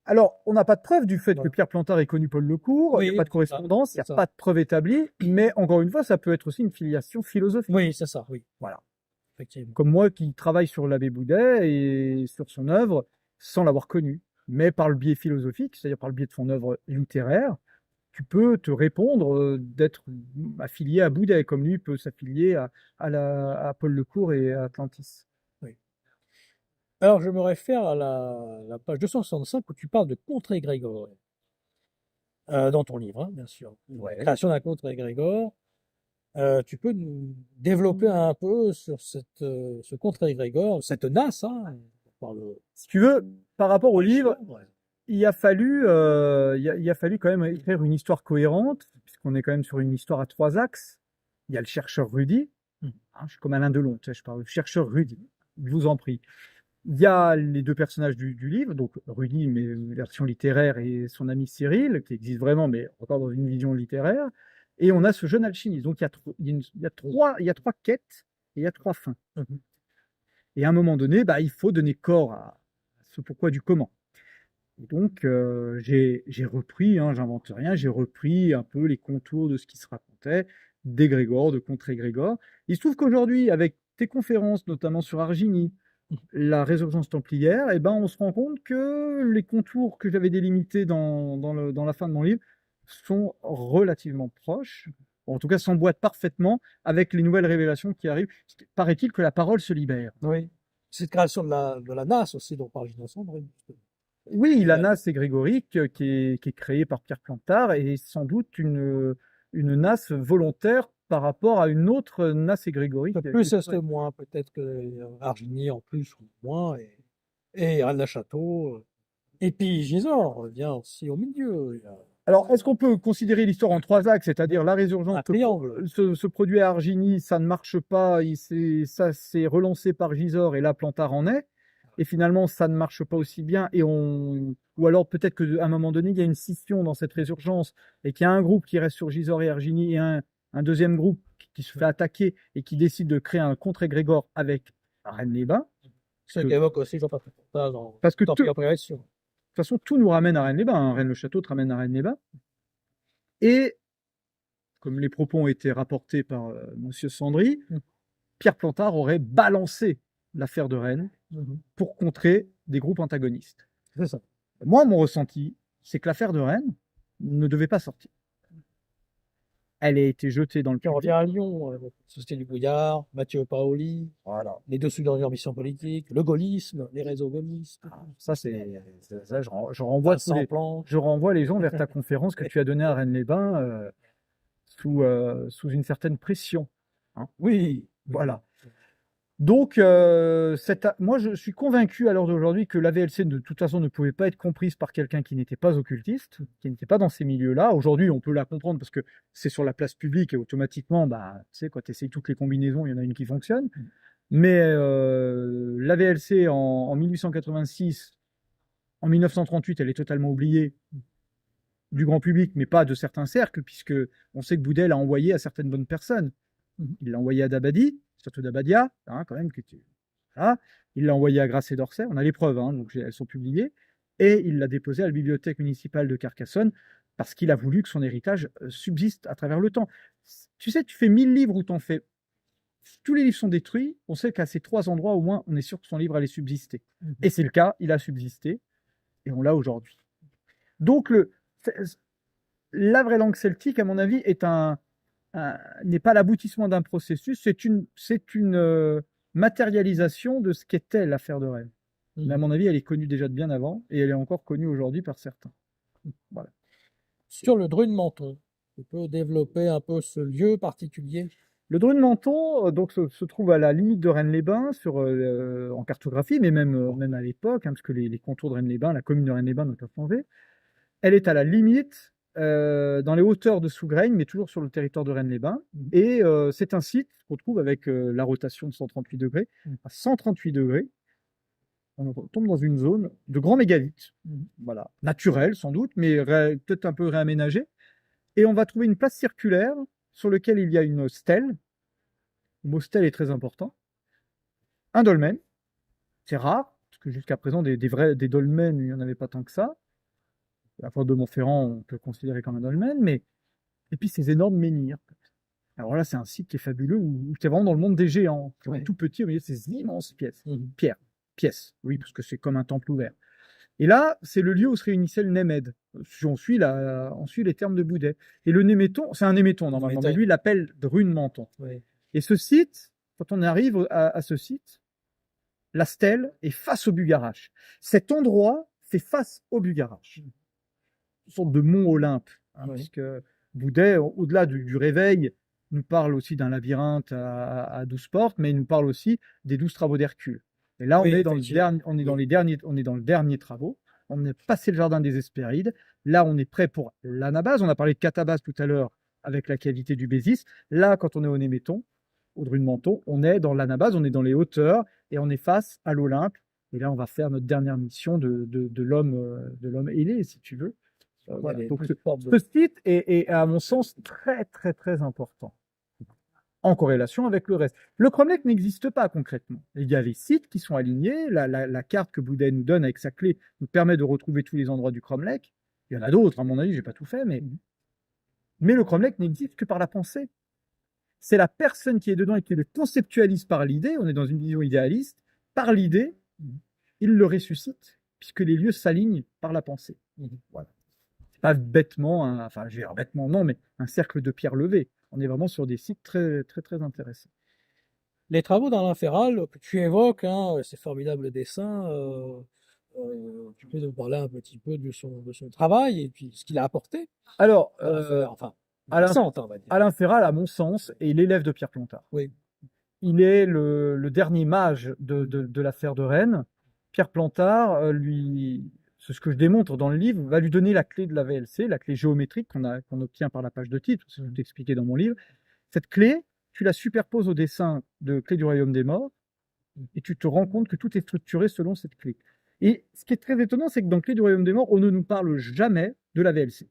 Alors, on n'a pas de preuve du fait que Pierre Plantard ait connu Paul Lecourt, il n'y a pas de correspondance, il n'y a pas de preuve établie, mais encore une fois, ça peut être aussi une filiation philosophique. Oui, c'est ça, oui. Voilà. Effectivement. Comme moi qui travaille sur l'abbé Boudet et sur son œuvre sans l'avoir connu, mais par le biais philosophique, c'est-à-dire par le biais de son œuvre littéraire, tu peux te répondre d'être affilié à Boudet, comme lui peut s'affilier à Paul Lecourt et à Atlantis. Oui. Alors, je me réfère à la page 265 où tu parles de contre-égrégore. Dans ton livre, hein, bien sûr. Ouais. Création d'un contre-égrégore. Tu peux nous développer un peu sur ce contre-égrégore, cette NAS, hein, si tu veux, par rapport au livre, il a fallu quand même écrire une histoire cohérente, puisqu'on est quand même sur une histoire à 3 axes. Il y a le chercheur Rudy, je suis comme Alain Delon, tu sais, je parle du chercheur Rudy, je vous en prie. Il y a les 2 personnages du livre, donc Rudy, mais version littéraire, et son ami Cyril, qui existe vraiment, mais encore dans une vision littéraire. Et on a ce jeune alchimiste. Donc il y a 3 quêtes et il y a 3 fins. Et à un moment donné, il faut donner corps à ce pourquoi du comment. Et donc j'ai repris, j'invente rien, j'ai repris un peu les contours de ce qui se racontait, d'égrégore, de contre-égrégore. Il se trouve qu'aujourd'hui, avec tes conférences, notamment sur Argini, la résurgence templière, on se rend compte que les contours que j'avais délimités dans la fin de mon livre sont relativement proches, en tout cas s'emboîtent parfaitement avec les nouvelles révélations qui arrivent. Paraît-il que la parole se libère. Oui. Cette création de la NAS aussi dont parle Gilles Sandrine. Oui, la NAS égrégorique qui est créée par Pierre Plantard est sans doute une NAS volontaire par rapport à une autre NAS égrégorique. Plus ce serait moins, peut-être que Argini en plus ou moins, et Rennes la Château. Et puis Gisors revient aussi au milieu. Alors, est-ce qu'on peut considérer l'histoire en 3 axes, c'est-à-dire la résurgence se produit à Argini, ça ne marche pas, ça s'est relancé par Gisors et là Plantard en est, et finalement ça ne marche pas aussi bien, ou alors peut-être qu'à un moment donné il y a une scission dans cette résurgence et qu'il y a un groupe qui reste sur Gisors et Argini et un deuxième groupe qui se fait attaquer et qui décide de créer un contre-égrégore avec Rennes-les-Bains. Ce qu'évoque aussi Jean-Patrick Plantard dans parce que Tempête. de toute façon, tout nous ramène à Rennes-les-Bains. Rennes-le-Château te ramène à Rennes-les-Bains. Et, comme les propos ont été rapportés par Monsieur Sandry, Pierre Plantard aurait balancé l'affaire de Rennes pour contrer des groupes antagonistes. C'est ça. Moi, mon ressenti, c'est que l'affaire de Rennes ne devait pas sortir. Elle a été jetée dans le public. On revient à Lyon, Société du Bouillard, Mathieu Paoli, les 2 sous leur ambition politique, le gaullisme, les réseaux gaullistes. Ça, je renvoie les gens vers ta conférence que tu as donnée à Rennes-les-Bains sous une certaine pression. Oui, voilà. Donc, moi, je suis convaincu à l'heure d'aujourd'hui que la VLC, de toute façon, ne pouvait pas être comprise par quelqu'un qui n'était pas occultiste, qui n'était pas dans ces milieux-là. Aujourd'hui, on peut la comprendre parce que c'est sur la place publique et automatiquement, tu sais, quand tu essayes toutes les combinaisons, il y en a une qui fonctionne. Mais la VLC, en 1886, en 1938, elle est totalement oubliée du grand public, mais pas de certains cercles, puisque on sait que Boudet l'a envoyé à certaines bonnes personnes. Il l'a envoyé à Dabadi, surtout d'Abadia, quand même, voilà. Il l'a envoyé à Grasset d'Orsay, on a les preuves, donc elles sont publiées, et il l'a déposé à la bibliothèque municipale de Carcassonne, parce qu'il a voulu que son héritage subsiste à travers le temps. Tu sais, tu fais 1000 livres où t'en fais tous les livres sont détruits, on sait qu'à ces 3 endroits, au moins, on est sûr que son livre allait subsister. Et c'est le cas, il a subsisté, et on l'a aujourd'hui. Donc, la vraie langue celtique, à mon avis, n'est pas l'aboutissement d'un processus, c'est une matérialisation de ce qu'était l'affaire de Rennes. Mais à mon avis, elle est connue déjà de bien avant, et elle est encore connue aujourd'hui par certains. Voilà. Sur le Dru de Menton, tu peux développer un peu ce lieu particulier? Le Dru de Menton donc, se trouve à la limite de Rennes-les-Bains en cartographie, mais même à l'époque, parce que les contours de Rennes-les-Bains, la commune de Rennes-les-Bains n'a pas changé. Elle est à la limite, dans les hauteurs de Sougraigne, mais toujours sur le territoire de Rennes-les-Bains. Et c'est un site qu'on trouve avec la rotation de 138 degrés. À 138 degrés, on tombe dans une zone de grand mégalithe, voilà, naturelle sans doute, mais peut-être un peu réaménagée. Et on va trouver une place circulaire sur laquelle il y a une stèle. Le mot stèle est très important. Un dolmen, c'est rare, parce que jusqu'à présent, des dolmens, il n'y en avait pas tant que ça. La porte de Montferrand, on peut le considérer comme un dolmen, et puis ces énormes menhirs. Alors là, c'est un site qui est fabuleux, où tu es vraiment dans le monde des géants, qui sont tout petits au milieu de ces immenses pièces, oui, parce que c'est comme un temple ouvert. Et là, c'est le lieu où se réunissait le Némède. Si on suit les termes de Boudet. Et le Néméton, c'est un Néméton normalement, mais lui, il l'appelle Dru de Menton. Oui. Et ce site, quand on arrive à ce site, la stèle est face au Bugarach. Cet endroit fait face au Bugarach. Une sorte de mont Olympe, puisque Boudet, au-delà du réveil, nous parle aussi d'un labyrinthe à 12 portes, mais il nous parle aussi des 12 travaux d'Hercule. Et là, on est dans les derniers travaux. On est passé le jardin des Hespérides. Là, on est prêt pour l'anabase. On a parlé de catabase tout à l'heure avec la cavité du Bézis. Là, quand on est au Néméton, au Dru de Menton, on est dans l'anabase, on est dans les hauteurs et on est face à l'Olympe. Et là, on va faire notre dernière mission de l'homme ailé, si tu veux. Voilà. Donc, ce site est, à mon sens, très, très, très important en corrélation avec le reste. Le cromlech n'existe pas concrètement. Il y a les sites qui sont alignés. La carte que Boudet nous donne avec sa clé nous permet de retrouver tous les endroits du cromlech. Il y en a d'autres, à mon avis, j'ai pas tout fait, mais le cromlech n'existe que par la pensée. C'est la personne qui est dedans et qui le conceptualise par l'idée. On est dans une vision idéaliste. Par l'idée, il le ressuscite, puisque les lieux s'alignent par la pensée. Voilà. Pas bêtement, enfin, je vais dire bêtement, non, mais un cercle de pierre levée. On est vraiment sur des sites très, très, très intéressants. Les travaux d'Alain Féral que tu évoques, ces formidables dessins, tu peux nous parler un petit peu de son travail et puis ce qu'il a apporté? Alors, Alain Féral, à mon sens, est l'élève de Pierre Plantard. Oui. Il est le dernier mage de l'affaire de Rennes. Pierre Plantard, c'est ce que je démontre dans le livre, va lui donner la clé de la VLC, la clé géométrique qu'on obtient par la page de titre, c'est ce que je t'ai expliqué dans mon livre. Cette clé, tu la superposes au dessin de Clé du Royaume des Morts, et tu te rends compte que tout est structuré selon cette clé. Et ce qui est très étonnant, c'est que dans Clé du Royaume des Morts, on ne nous parle jamais de la VLC.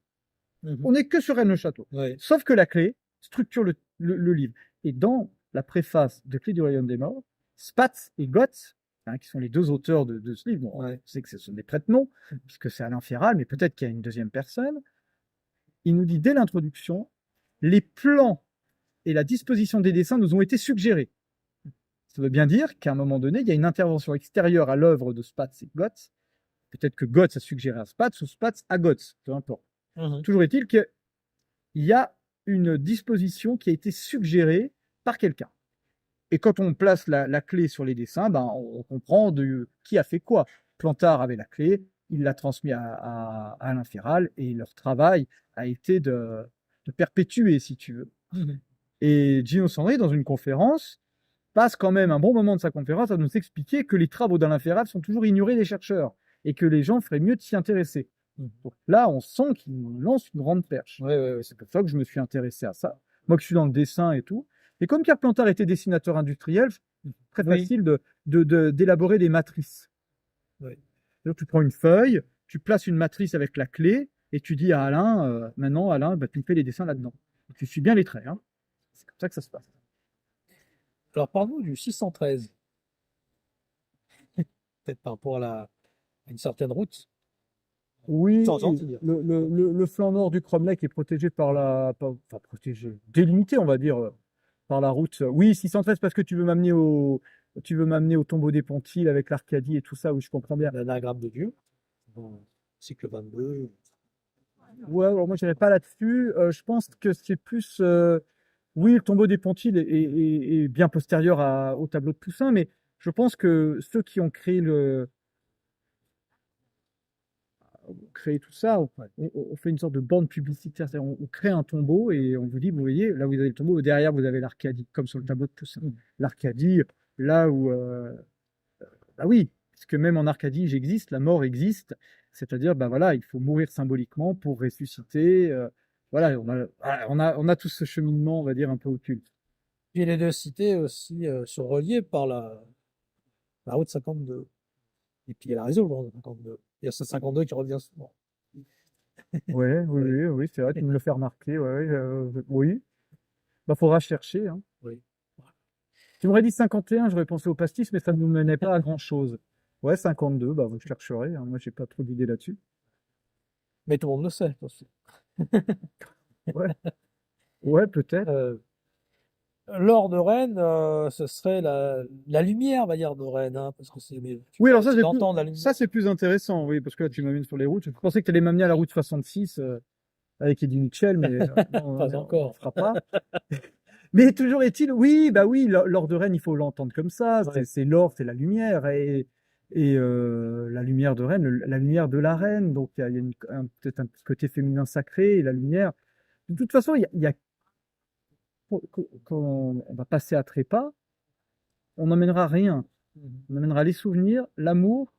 On n'est que sur Rennes-le-Château. Ouais. Sauf que la clé structure le livre. Et dans la préface de Clé du Royaume des Morts, Spatz et Gotz, qui sont les deux auteurs de ce livre, bon, on sait que ce sont des prête-noms, puisque c'est Alain Féral, mais peut-être qu'il y a une deuxième personne, il nous dit dès l'introduction, les plans et la disposition des dessins nous ont été suggérés. Ça veut bien dire qu'à un moment donné, il y a une intervention extérieure à l'œuvre de Spatz et Gotz. Peut-être que Gotz a suggéré à Spatz ou Spatz à Gotz, peu importe. Toujours est-il qu'il y a une disposition qui a été suggérée par quelqu'un. Et quand on place la clé sur les dessins, on comprend qui a fait quoi. Plantard avait la clé, il l'a transmis à Alain Féral, et leur travail a été de perpétuer, si tu veux. Et Gino Sandri, dans une conférence, passe quand même un bon moment de sa conférence à nous expliquer que les travaux d'Alain Féral sont toujours ignorés des chercheurs, et que les gens feraient mieux de s'y intéresser. Donc là, on sent qu'il nous lance une grande perche. Ouais. C'est pour ça que je me suis intéressé à ça. Moi, que je suis dans le dessin et tout. Et comme Pierre Plantard était dessinateur industriel, très facile d'élaborer des matrices. Donc, tu prends une feuille, tu places une matrice avec la clé, et tu dis à Alain, maintenant, Alain, tu me fais les dessins là-dedans. Et tu suis bien les traits. C'est comme ça que ça se passe. Alors, parle-nous du 613. Peut-être par rapport à une certaine route. Oui, le flanc nord du cromlech est protégé délimité, on va dire, par la route. Oui, 613 parce que tu veux m'amener au tombeau des Pontiles avec l'Arcadie et tout ça, oui, je comprends bien. L'anagramme de Dieu. Bon, cycle 22. Ouais, alors moi, j'irai pas là-dessus. Je pense que c'est plus, oui, le tombeau des Pontiles est bien postérieur au tableau de Poussin, mais je pense que ceux qui ont créé tout ça, on fait une sorte de bande publicitaire. C'est-à-dire, on crée un tombeau et on vous dit, vous voyez, là vous avez le tombeau, derrière vous avez l'Arcadie, comme sur le tableau de Poussin. L'Arcadie, là où, bah oui, puisque même en Arcadie, j'existe, la mort existe. C'est-à-dire, bah voilà, il faut mourir symboliquement pour ressusciter. Voilà, on a tout ce cheminement, on va dire, un peu occulte. Puis les deux cités aussi sont reliées par la route 52. Et puis il y a la réseau, le 52. Il y a ce 52 qui revient souvent. Ouais, oui, Oui, oui, oui, c'est vrai, tu me le fais remarquer. Ouais, ouais, oui, bah faudra chercher, hein. oui. Tu m'aurais dit 51, j'aurais pensé au pastis, mais ça ne nous menait pas à grand-chose. Ouais, 52, bah je chercherai, hein. Moi, j'ai pas trop d'idées là-dessus. Mais tout le monde le sait aussi. Ouais, ouais, peut-être. L'or de Rennes, ce serait la lumière, on va dire, de Rennes, hein, parce que tu Oui, parles alors ça, aussi d'entendre la lumière. ça c'est plus intéressant, oui, parce que là, tu m'amènes sur les routes. Je pensais que tu allais m'amener à la route 66 avec Eddie Mitchell, mais non, Pas on ne encore. fera pas. Mais toujours est-il, oui, bah oui, l'or de Rennes, il faut l'entendre comme ça. Ouais. C'est l'or, c'est la lumière, et la lumière de Rennes, la lumière de la reine. Donc il y a peut-être un petit côté féminin sacré, et la lumière. De toute façon, il y a quand on va passer à trépas, on n'emmènera rien. Mhm. On emmènera les souvenirs, l'amour,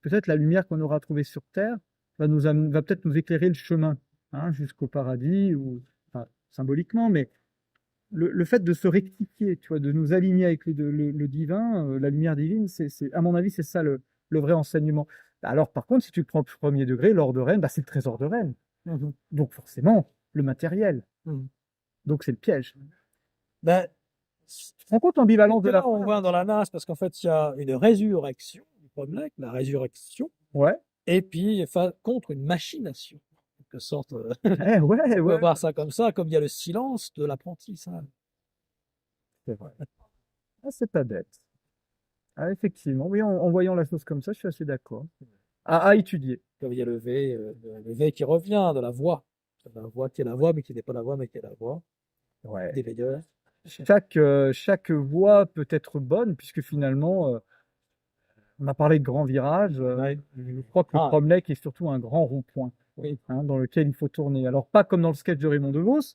peut-être la lumière qu'on aura trouvée sur Terre va peut-être nous éclairer le chemin, hein, jusqu'au paradis, ou enfin, symboliquement, mais le fait de se rectifier, tu vois, de nous aligner avec le divin, la lumière divine, à mon avis, c'est ça le vrai enseignement. Alors, par contre, si tu le prends au premier degré, l'or de Rennes, bah, c'est le trésor de Rennes. Mhm. Donc, forcément, le matériel. Mhm. Donc, c'est le piège. Ben, Tu te rends compte l'ambivalence de que la là, on phrase? voit dans la nasse, parce qu'en fait, il y a une résurrection du problème, la résurrection, Ouais. et puis contre une machination. En quelque sorte, Eh, ouais, on peut ouais. voir ça comme ça, comme il y a le silence de l'apprentissage. C'est vrai. Ah, c'est pas bête. Ah, effectivement, oui, en voyant la chose comme ça, je suis assez d'accord. À étudier. Comme il y a le V qui revient de la voix. La voix qui est la voix, mais qui n'est pas la voix, mais qui est la voix. Ouais. Des veilleurs. Chaque voie peut être bonne, puisque finalement, on a parlé de grands virages. Ouais. Je crois que le Ah, Cromlech est surtout un grand rond-point, oui. hein, dans lequel il faut tourner. Alors, pas comme dans le sketch de Raymond DeVos,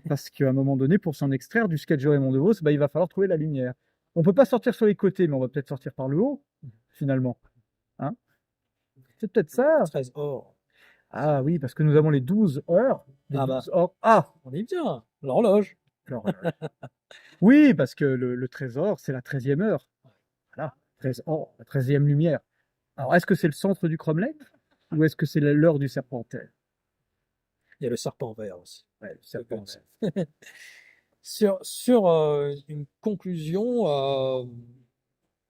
parce qu'à un moment donné, pour s'en extraire du sketch de Raymond DeVos, bah, il va falloir trouver la lumière. On peut pas sortir sur les côtés, mais on va peut-être sortir par le haut, finalement. Hein? C'est peut-être ça. 13 or. Ah oui, parce que nous avons les 12 heures. Les Ah bah, 12 heures. Ah! on est bien. L'horloge. Alors, oui, parce que le trésor, c'est la 13e heure. Voilà. 13 heures, la 13e lumière. Alors, est-ce que c'est le centre du Cromlech ou est-ce que c'est l'heure du Serpentaire? Il y a le serpent vert aussi. Ouais, le Serpentaire. Sur une conclusion,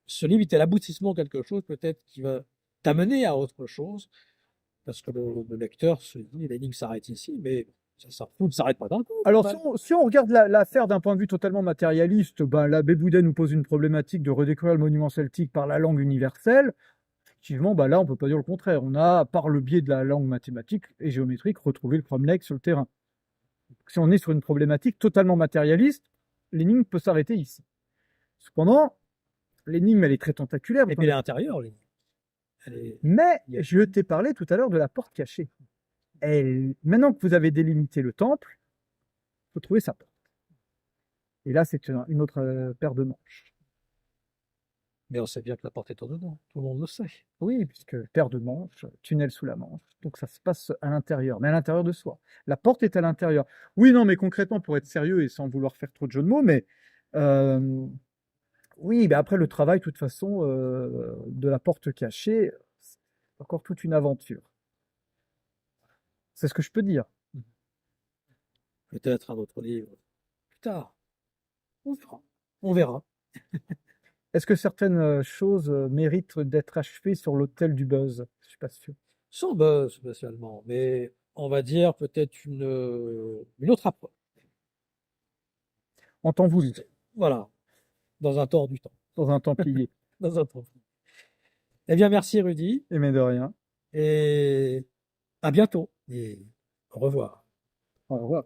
ce livre était l'aboutissement de quelque chose peut-être qui va t'amener à autre chose, parce que le lecteur se dit l'énigme s'arrête ici, mais tout ne s'arrête pas d'un coup. Alors, Quand même. si on regarde l'affaire d'un point de vue totalement matérialiste, ben, l'abbé Boudin nous pose une problématique de redécouvrir le monument celtique par la langue universelle. Effectivement, ben là, on peut pas dire le contraire. On a, par le biais de la langue mathématique et géométrique, retrouvé le Cromlech sur le terrain. Si on est sur une problématique totalement matérialiste, l'énigme peut s'arrêter ici. Cependant, l'énigme, elle est très tentaculaire. Et puis l'intérieur, l'énigme. Mais Il y a- je t'ai parlé tout à l'heure de la porte cachée. Maintenant que vous avez délimité le temple, il faut trouver sa porte. Et là, c'est une autre paire de manches. Mais on sait bien que la porte est au dedans, tout le monde le sait. Oui, puisque paire de manches, tunnel sous la manche. Donc ça se passe à l'intérieur, mais à l'intérieur de soi. La porte est à l'intérieur. Oui, non, mais concrètement, pour être sérieux et sans vouloir faire trop de jeux de mots, mais euh, oui, mais après le travail, de toute façon, de la porte cachée, c'est encore toute une aventure. C'est ce que je peux dire. Peut-être un autre livre plus tard. On verra. On verra. Est-ce que certaines choses méritent d'être achevées sur l'autel du buzz? Je suis pas sûr. Sans buzz spécialement, mais on va dire peut-être une autre approche. En temps voulu, Voilà, dans un temps du temps, dans un Templier. dans un temps. Eh bien, merci Rudy, Et mais de rien. et à bientôt, et au revoir. Au revoir.